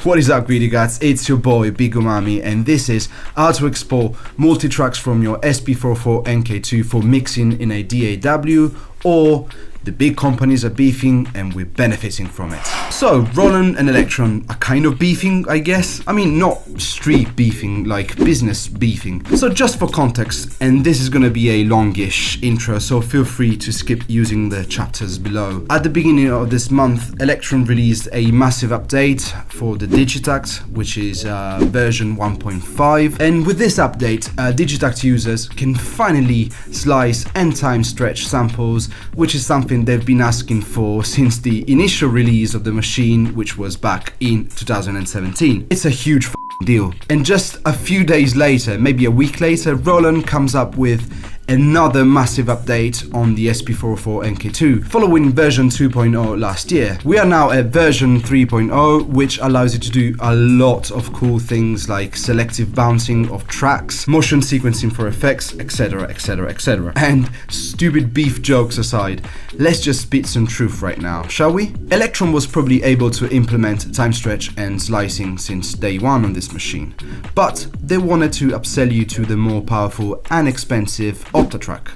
What is up, greedy guys? It's your boy Big Umami, and this is how to export multi-tracks from your SP404MKII for mixing in a DAW, or the big companies are beefing and we're benefiting from it. So Roland and Elektron are kind of beefing, I guess. I mean, not street beefing, like business beefing. So just for context, and this is gonna be a longish intro, so feel free to skip using the chapters below. At the beginning of this month, Elektron released a massive update for the Digitact, which is version 1.5. And with this update, Digitact users can finally slice and time stretch samples, which is something they've been asking for since the initial release of the machine, which was back in 2017. It's a huge deal. And just a few days later, maybe a week later, Roland comes up with another massive update on the SP404MKII, following version 2.0 last year. We are now at version 3.0, which allows you to do a lot of cool things like selective bouncing of tracks, motion sequencing for effects, etc, etc, etc. And stupid beef jokes aside, let's just spit some truth right now, shall we? Elektron was probably able to implement time stretch and slicing since day one on this machine, but they wanted to upsell you to the more powerful and expensive multitrack.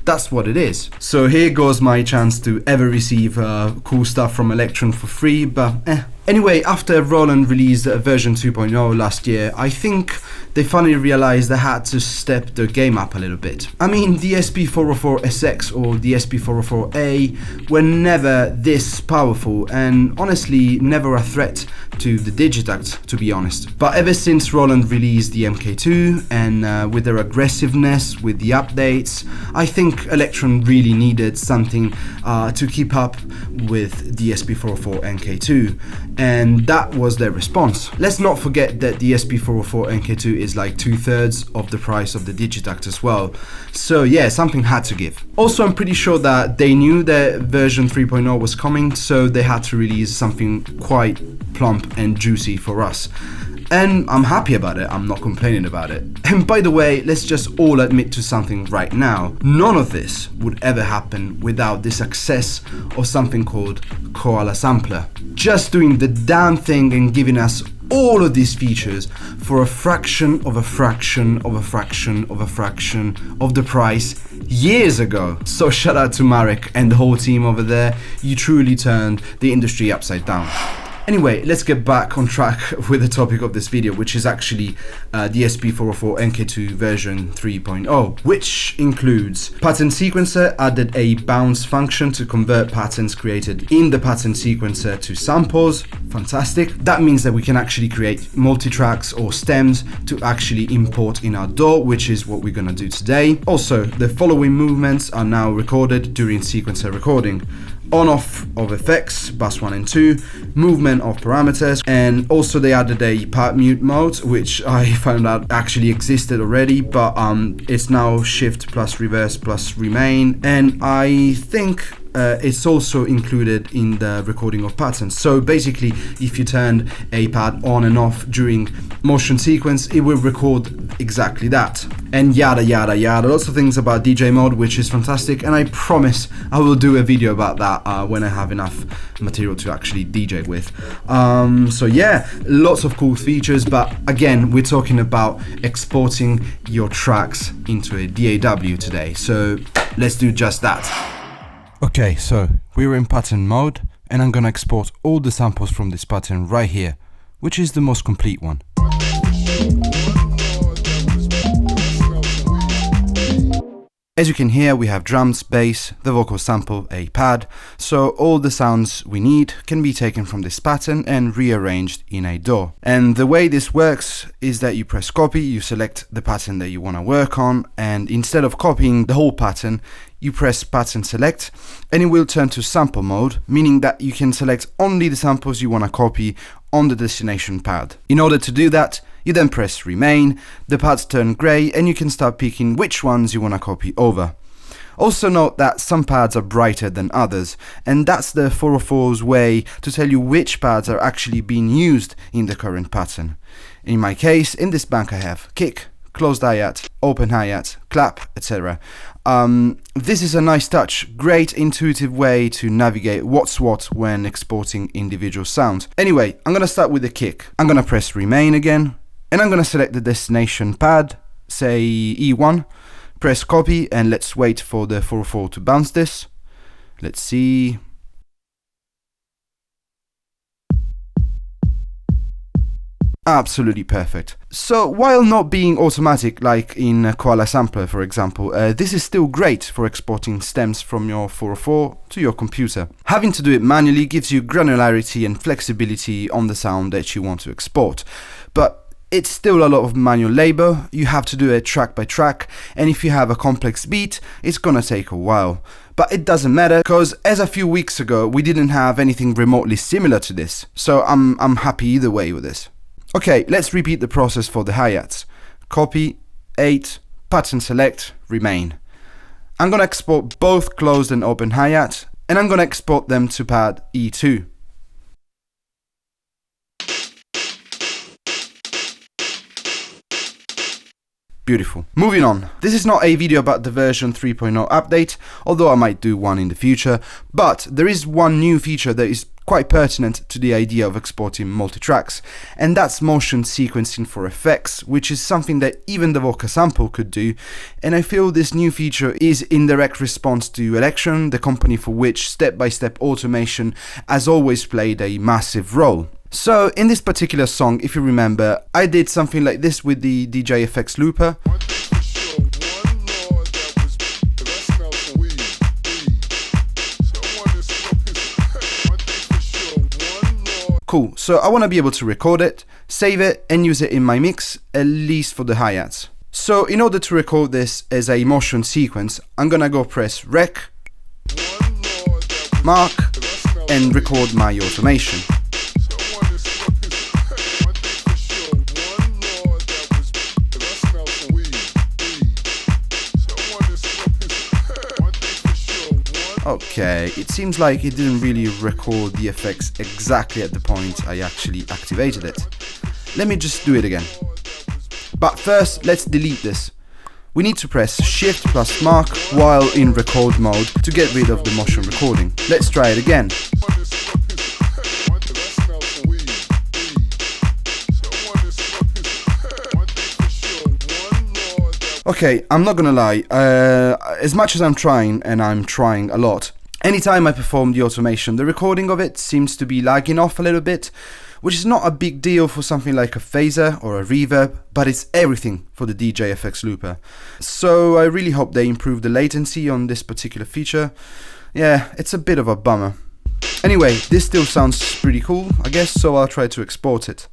That's what it is. So here goes my chance to ever receive cool stuff from Elektron for free, but Anyway, after Roland released version 2.0 last year, I think they finally realized they had to step their game up a little bit. I mean, the SP404SX or the SP404A were never this powerful, and honestly never a threat to the Digitact, to be honest. But ever since Roland released the MK2 and with their aggressiveness with the updates, I think Elektron really needed something to keep up with the SP404MK2. And that was their response. Let's not forget that the SP404MKII is like 2/3 of the price of the Digitact as well. So yeah, something had to give. Also, I'm pretty sure that they knew that version 3.0 was coming, so they had to release something quite plump and juicy for us. And I'm happy about it, I'm not complaining about it. And by the way, let's just all admit to something right now. None of this would ever happen without the success of something called Koala Sampler. Just doing the damn thing and giving us all of these features for a fraction of a fraction of a fraction of a fraction of the price years ago. So shout out to Marek and the whole team over there. You truly turned the industry upside down. Anyway, let's get back on track with the topic of this video, which is actually the SP404MKII version 3.0, which includes pattern sequencer, added a bounce function to convert patterns created in the pattern sequencer to samples. Fantastic. That means that we can actually create multi-tracks or stems to actually import in our DAW, which is what we're gonna do today. Also, the following movements are now recorded during sequencer recording: on-off of effects, bus 1 and 2, movement of parameters, and also they added a part mute mode, which I found out actually existed already, but it's now shift plus reverse plus remain, and I think it's also included in the recording of patterns. So basically, if you turned a pad on and off during motion sequence, it will record exactly that. And yada yada yada, lots of things about DJ mode, which is fantastic, and I promise I will do a video about that when I have enough material to actually DJ with. So yeah, lots of cool features, but again, we're talking about exporting your tracks into a DAW today, so let's do just that. Okay, so we're in pattern mode, and I'm gonna export all the samples from this pattern right here, which is the most complete one. As you can hear, we have drums, bass, the vocal sample, a pad, so all the sounds we need can be taken from this pattern and rearranged in a DAW. And the way this works is that you press copy, you select the pattern that you want to work on, and instead of copying the whole pattern, you press pattern select, and it will turn to sample mode, meaning that you can select only the samples you want to copy on the destination pad. In order to do that, you then press remain, the pads turn grey, and you can start picking which ones you want to copy over. Also note that some pads are brighter than others, and that's the 404's way to tell you which pads are actually being used in the current pattern. In my case, in this bank I have kick, closed hi-hat, open hi-hat, clap, etc. This is a nice touch, great intuitive way to navigate what's what when exporting individual sounds. Anyway, I'm gonna start with the kick. I'm gonna press remain again, and I'm gonna select the destination pad, say E1, press copy, and let's wait for the 404 to bounce this. Let's see. Absolutely perfect. So while not being automatic like in Koala Sampler, for example, this is still great for exporting stems from your 404 to your computer. Having to do it manually gives you granularity and flexibility on the sound that you want to export. But it's still a lot of manual labor, you have to do it track by track, and if you have a complex beat, it's gonna take a while. But it doesn't matter, because as a few weeks ago, we didn't have anything remotely similar to this, so I'm happy either way with this. Okay, let's repeat the process for the hi-hats. Copy, 8, pattern select, remain. I'm gonna export both closed and open hi-hat, and I'm gonna export them to pad E2. Beautiful. Moving on. This is not a video about the version 3.0 update, although I might do one in the future, but there is one new feature that is quite pertinent to the idea of exporting multitracks, and that's motion sequencing for effects, which is something that even the vocal sample could do, and I feel this new feature is in direct response to Elektron, the company for which step-by-step automation has always played a massive role. So in this particular song, if you remember, I did something like this with the DJ FX looper. Cool, so I want to be able to record it, save it, and use it in my mix, at least for the hi-hats. So in order to record this as a motion sequence, I'm gonna go press Rec, Mark, and record my automation. Okay, it seems like it didn't really record the effects exactly at the point I actually activated it. Let me just do it again. But first, let's delete this. We need to press Shift plus Mark while in record mode to get rid of the motion recording. Let's try it again. Okay, I'm not gonna lie, as much as I'm trying, and I'm trying a lot, anytime I perform the automation, the recording of it seems to be lagging off a little bit, which is not a big deal for something like a phaser or a reverb, but it's everything for the DJ FX looper. So I really hope they improve the latency on this particular feature. Yeah, it's a bit of a bummer. Anyway, this still sounds pretty cool, I guess, so I'll try to export it.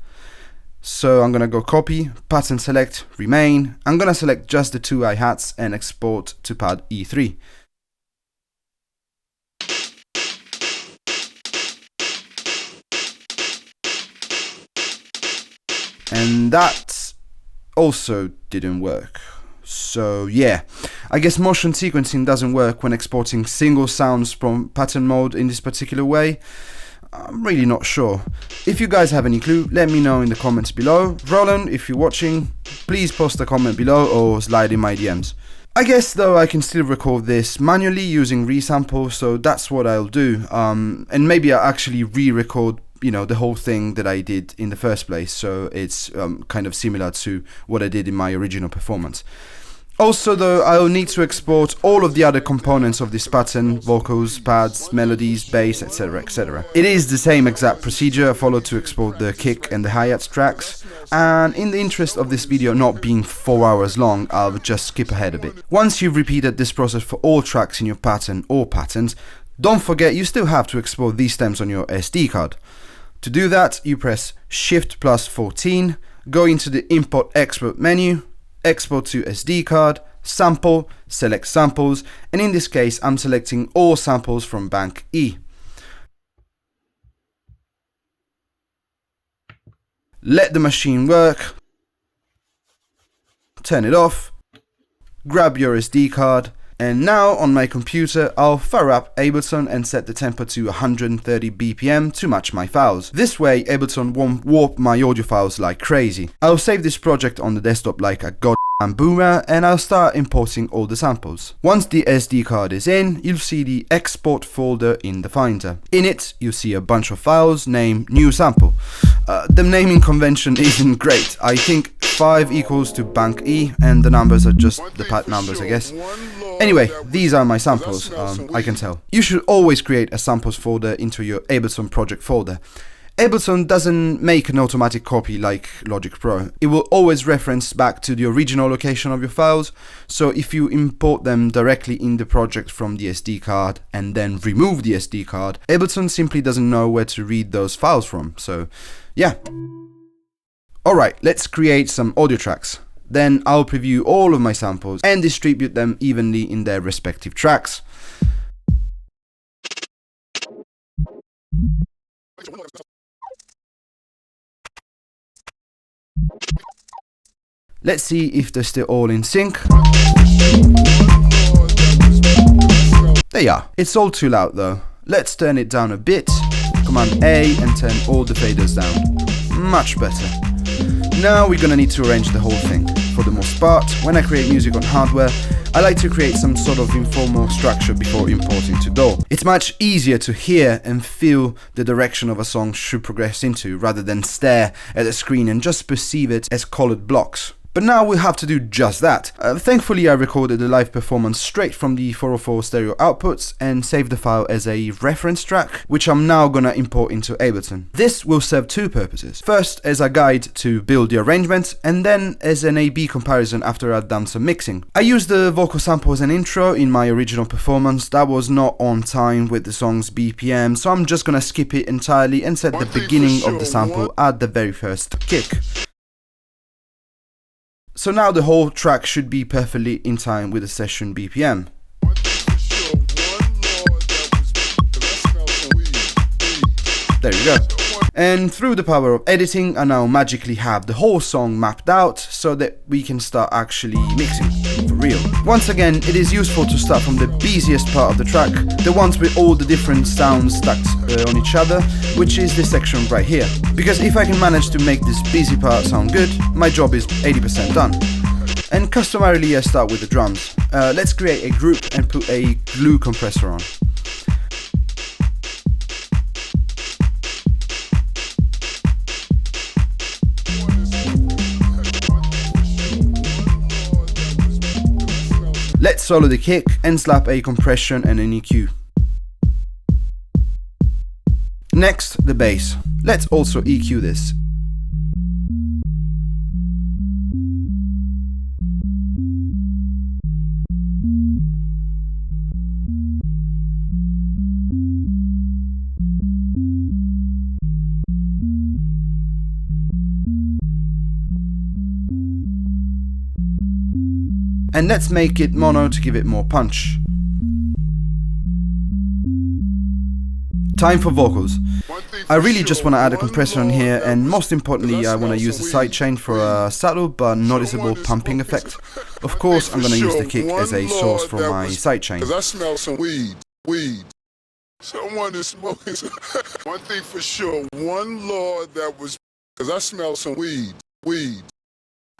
So I'm gonna go copy, pattern select, remain. I'm gonna select just the two hi-hats and export to pad E3. And that also didn't work. So yeah, I guess motion sequencing doesn't work when exporting single sounds from pattern mode in this particular way. I'm really not sure. If you guys have any clue, let me know in the comments below. Roland, if you're watching, please post a comment below or slide in my DMs. I guess though I can still record this manually using resample, so that's what I'll do. And maybe I'll actually re-record, you know, the whole thing that I did in the first place, so it's kind of similar to what I did in my original performance. Also though, I'll need to export all of the other components of this pattern, vocals, pads, melodies, bass, etc, etc. It is the same exact procedure I followed to export the kick and the hi-hats tracks, and in the interest of this video not being 4 hours long, I'll just skip ahead a bit. Once you've repeated this process for all tracks in your pattern or patterns, don't forget you still have to export these stems on your SD card. To do that, you press Shift plus 14, go into the Import Export menu, export to SD card, sample, select samples, and in this case I'm selecting all samples from bank E. Let the machine work, turn it off, grab your SD card, and now on my computer I'll fire up Ableton and set the tempo to 130 BPM to match my files. This way Ableton won't warp my audio files like crazy. I'll save this project on the desktop like a god and Boomer, and I'll start importing all the samples. Once the SD card is in, you'll see the export folder in the Finder. In it, you'll see a bunch of files named new sample. The naming convention isn't great. I think 5 equals to bank E, and the numbers are just the pad numbers, I guess. Anyway, these are my samples, I can tell. You should always create a samples folder into your Ableton project folder. Ableton doesn't make an automatic copy like Logic Pro. It will always reference back to the original location of your files, so if you import them directly in the project from the SD card and then remove the SD card, Ableton simply doesn't know where to read those files from, so yeah. Alright, let's create some audio tracks. Then I'll preview all of my samples and distribute them evenly in their respective tracks. Let's see if they're still all in sync. They are. It's all too loud though. Let's turn it down a bit. Command A and turn all the faders down. Much better. Now we're gonna need to arrange the whole thing. For the most part, when I create music on hardware, I like to create some sort of informal structure before importing to DAW. It's much easier to hear and feel the direction of a song should progress into, rather than stare at the screen and just perceive it as colored blocks. But now we'll have to do just that. Thankfully I recorded the live performance straight from the 404 stereo outputs and saved the file as a reference track, which I'm now gonna import into Ableton. This will serve two purposes. First, as a guide to build the arrangement, and then as an A/B comparison after I've done some mixing. I used the vocal sample as an intro in my original performance that was not on time with the song's BPM, so I'm just gonna skip it entirely and set the beginning of the sample at the very first kick. So now the whole track should be perfectly in time with the session BPM. There you go. And through the power of editing, I now magically have the whole song mapped out so that we can start actually mixing for real. Once again, it is useful to start from the busiest part of the track, the ones with all the different sounds stacked on each other, which is this section right here. Because if I can manage to make this busy part sound good, my job is 80% done. And customarily I start with the drums. Let's create a group and put a glue compressor on. Let's solo the kick and slap a compression and an EQ. Next, the bass. Let's also EQ this. And let's make it mono to give it more punch. Time for vocals. I really just want to add a compressor on here, and most importantly I want to use the sidechain for a subtle but noticeable pumping effect. Of course I'm going to use the kick as a source for my sidechain. Cause I smell some weed. Someone is smoking some one thing for sure, one Lord that was, cause I smell some weed.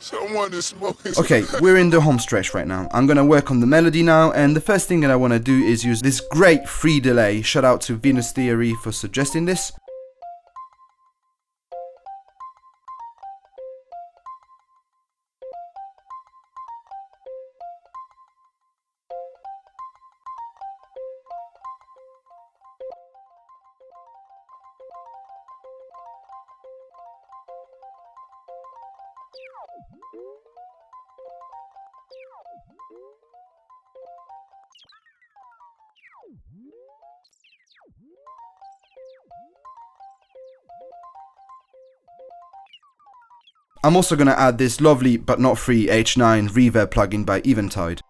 Someone is smoking some. Okay, we're in the home stretch right now. I'm gonna work on the melody now, and the first thing that I want to do is use this great free delay. Shout out to Venus Theory for suggesting this. I'm also gonna add this lovely but not free H9 reverb plugin by Eventide.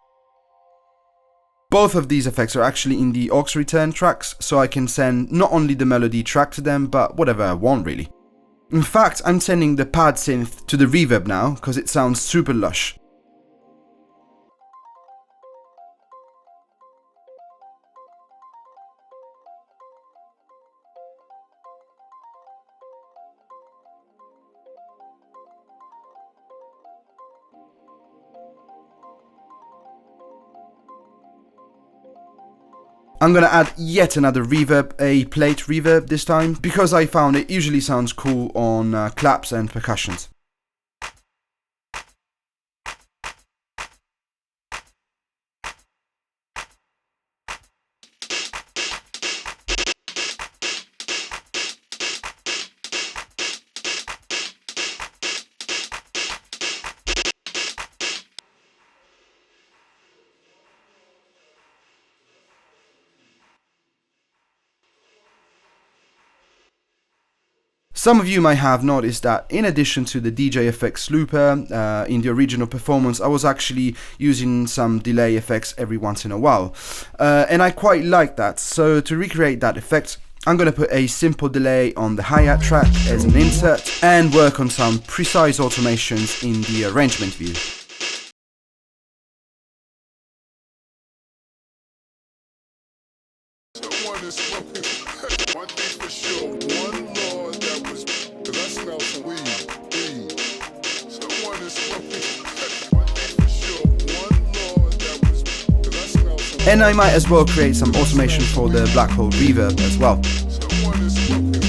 Both of these effects are actually in the aux return tracks, so I can send not only the melody track to them, but whatever I want really. In fact, I'm sending the pad synth to the reverb now, because it sounds super lush. I'm gonna add yet another reverb, a plate reverb this time, because I found it usually sounds cool on claps and percussions. Some of you might have noticed that in addition to the DJ effects looper, in the original performance I was actually using some delay effects every once in a while. And I quite like that, so to recreate that effect I'm going to put a simple delay on the hi-hat track as an insert and work on some precise automations in the arrangement view. Someone is smoking. One thing for sure, one Lord that was, cause I smell some weed. Someone is smoking. One thing for sure, one Lord that was, cause I smell some. And I might as well create some automation for the black hole reverb as well. Someone is smoking.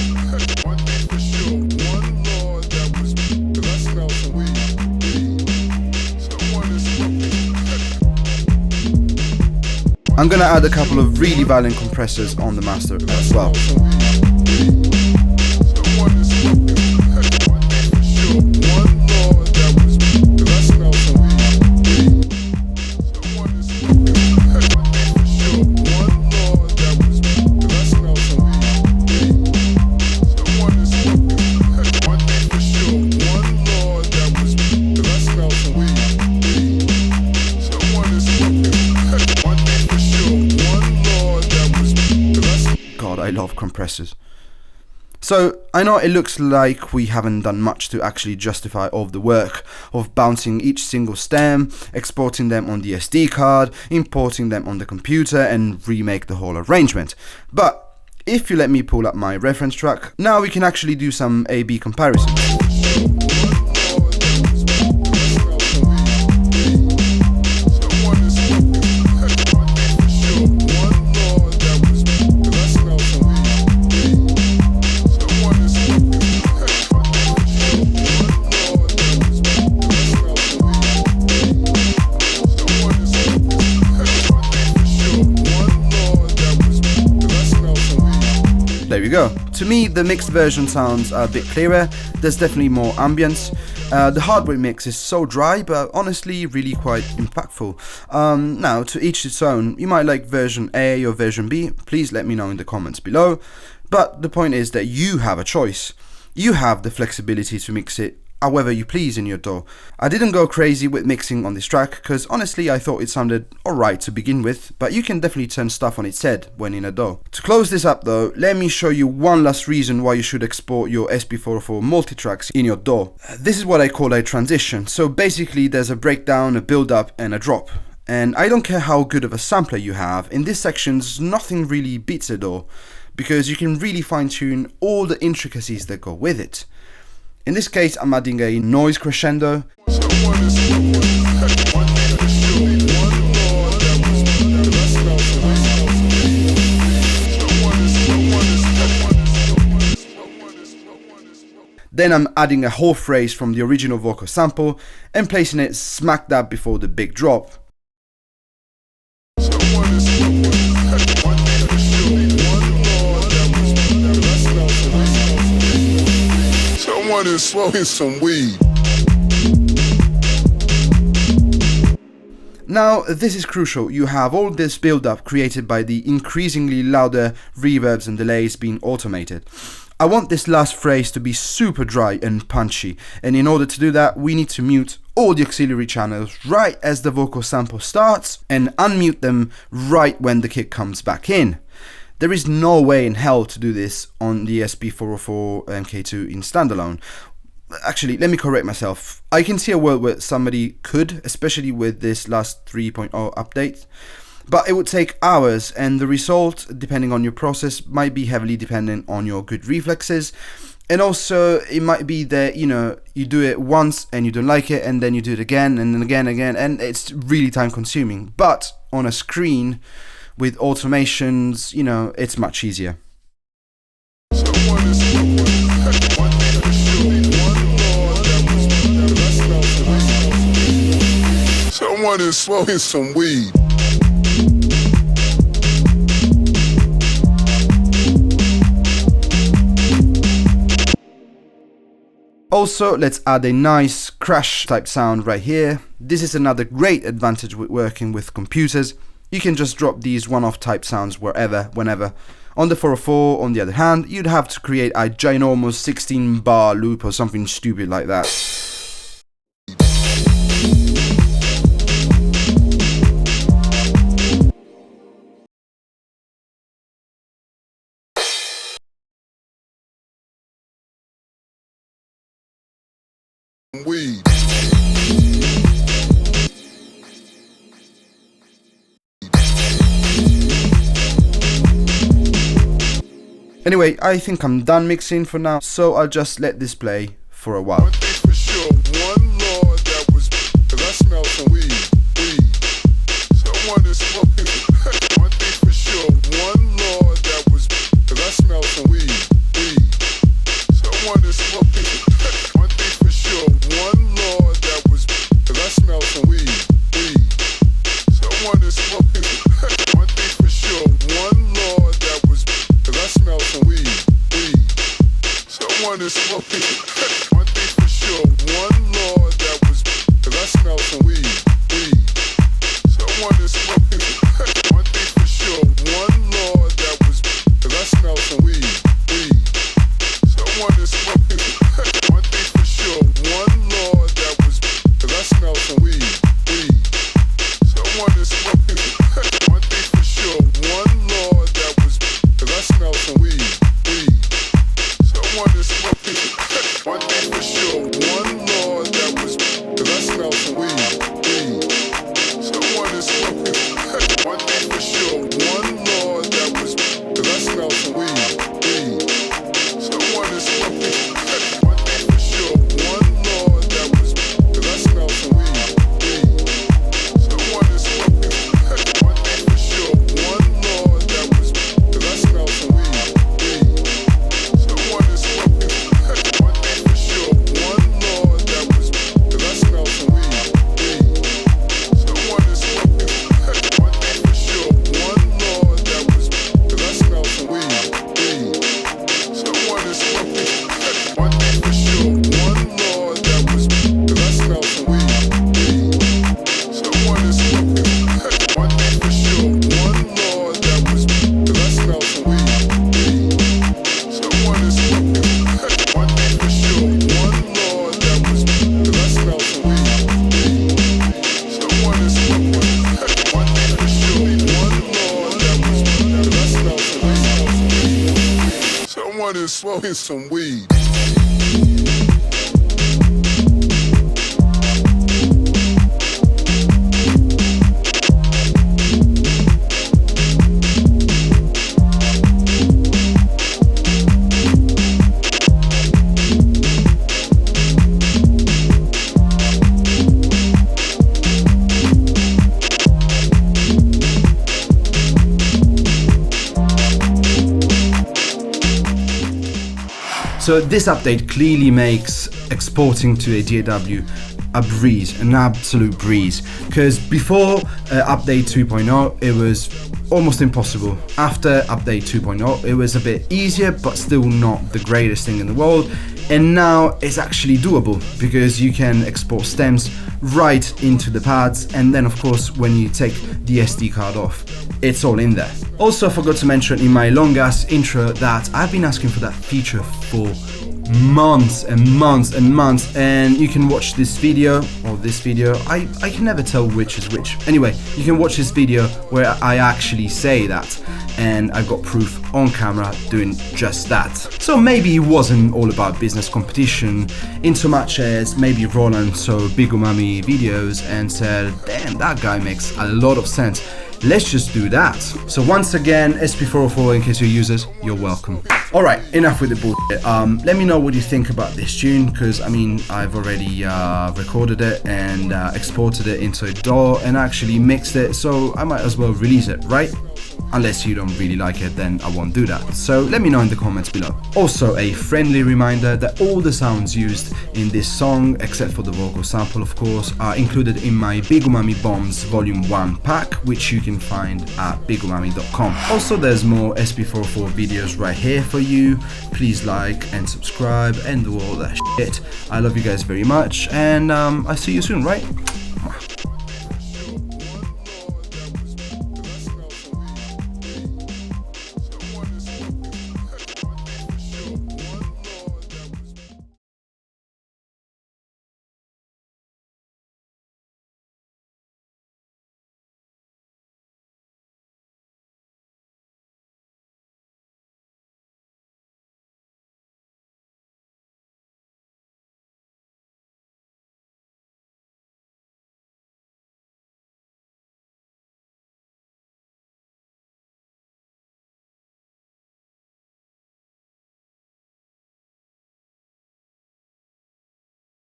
One thing for sure, one Lord that was, cause I smell some weed. Someone is smoking. I'm gonna add a couple of really violent compressors on the master as well. I love compressors. So I know it looks like we haven't done much to actually justify all of the work of bouncing each single stem, exporting them on the SD card, importing them on the computer and remake the whole arrangement. But if you let me pull up my reference track, now we can actually do some A/B comparisons. There we go. To me, the mixed version sounds a bit clearer. There's definitely more ambience. The hardware mix is so dry, but honestly really quite impactful. Now, to each its own. You might like version A or version B. Please let me know in the comments below. But the point is that you have a choice. You have the flexibility to mix it however you please in your DAW. I didn't go crazy with mixing on this track because honestly I thought it sounded alright to begin with, but you can definitely turn stuff on its head when in a DAW. To close this up though, let me show you one last reason why you should export your SP404 multitracks in your DAW. This is what I call a transition. So basically there's a breakdown, a build up and a drop. And I don't care how good of a sampler you have, in this section nothing really beats a DAW because you can really fine tune all the intricacies that go with it. In this case, I'm adding a noise crescendo. Then I'm adding a whole phrase from the original vocal sample and placing it smack dab before the big drop. Someone is smoking some weed. Now, this is crucial. You have all this build-up created by the increasingly louder reverbs and delays being automated. I want this last phrase to be super dry and punchy, and in order to do that, we need to mute all the auxiliary channels right as the vocal sample starts and unmute them right when the kick comes back in. There is no way in hell to do this on the SP404MKII in standalone. Actually, let me correct myself. I can see a world where somebody could, especially with this last 3.0 update, but it would take hours and the result, depending on your process, might be heavily dependent on your good reflexes. And also, it might be that, you do it once and you don't like it, and then you do it again and then again, and it's really time consuming. But on a screen, with automations, you know, it's much easier. Someone is smoking some weed. Also, let's add a nice crash type sound right here. This is another great advantage with working with computers. You can just drop these one-off type sounds wherever, whenever. On the 404, on the other hand, you'd have to create a ginormous 16-bar loop or something stupid like that. Weed. Anyway, I think I'm done mixing for now, so I'll just let this play for a while. One thing for sure, one Lord that was, 'cause I smell some weed, weed. Someone is smoking. One thing for sure, one Lord that was, 'cause I smell some weed, weed. Someone is smoking. One thing for sure, one Lord that was, 'cause I smell some weed, weed. Someone is smoking. One thing for sure, one Lord that was, 'cause I smell some weed, weed. Someone is smoking. One thing for sure, one Lord that was, 'cause I smell some weed, weed. Someone is smoking. One thing for sure, one Lord that was, 'cause I smell some weed, weed. Someone is smoking. One thing for sure, one Lord that was, 'cause I smell some weed, weed. Someone is smoking. One thing for sure, one Lord that was, 'cause I smell some weed, weed. Someone is smoking. One thing for sure, one Lord that was, 'cause I smell some weed, weed. Someone is smoking. One thing for sure, one Lord that was, 'cause I smell some weed, weed. Someone is smoking. One thing for sure, one Lord that was, 'cause I smell some weed, weed. Someone is smoking. One thing for sure, one Lord that was, 'cause I smell some weed, weed. Someone is smoking. One thing for sure, one Lord that was, 'cause I smell some weed, weed. Someone is smoking. One thing for sure, one Lord that was, 'cause I smell some weed, weed. Someone is smoking. One thing for sure, one Lord that was, 'cause I smell some weed, weed. Someone is smoking. One thing for sure, one Lord that was, 'cause I smell some weed, weed. Someone is smoking. One thing for sure, one Lord that was, 'cause I smell some weed, weed. Someone is smoking. One thing for sure, one Lord that was, 'cause I smell some weed. Someone is smoking some weed. So this update clearly makes exporting to a DAW a breeze, an absolute breeze. Because before update 2.0, it was almost impossible. After update 2.0, it was a bit easier, but still not the greatest thing in the world. And now it's actually doable because you can export stems right into the pads, and then of course when you take the SD card off, it's all in there. Also, I forgot to mention in my long ass intro that I've been asking for that feature for months and months and months, and you can watch this video, or this video, I can never tell which is which. Anyway, you can watch this video where I actually say that, and I got proof on camera doing just that. So maybe it wasn't all about business competition, in so much as maybe Roland saw Big Umami videos and said, damn, that guy makes a lot of sense. Let's just do that. So once again, SP404MKII users, you're welcome. Alright, enough with the bullshit. Let me know what you think about this tune, because I mean, I've already recorded it and exported it into a DAW and actually mixed it, so I might as well release it, right? unless you don't really like it, then I won't do that. So let me know in the comments below. Also, a friendly reminder that all the sounds used in this song, except for the vocal sample of course, are included in my Big Umami Bombs Volume 1 pack, which you can find at bigumami.com. Also, there's more SP404 videos right here for you. Please like and subscribe and do all that shit. I love you guys very much, and I'll see you soon, right?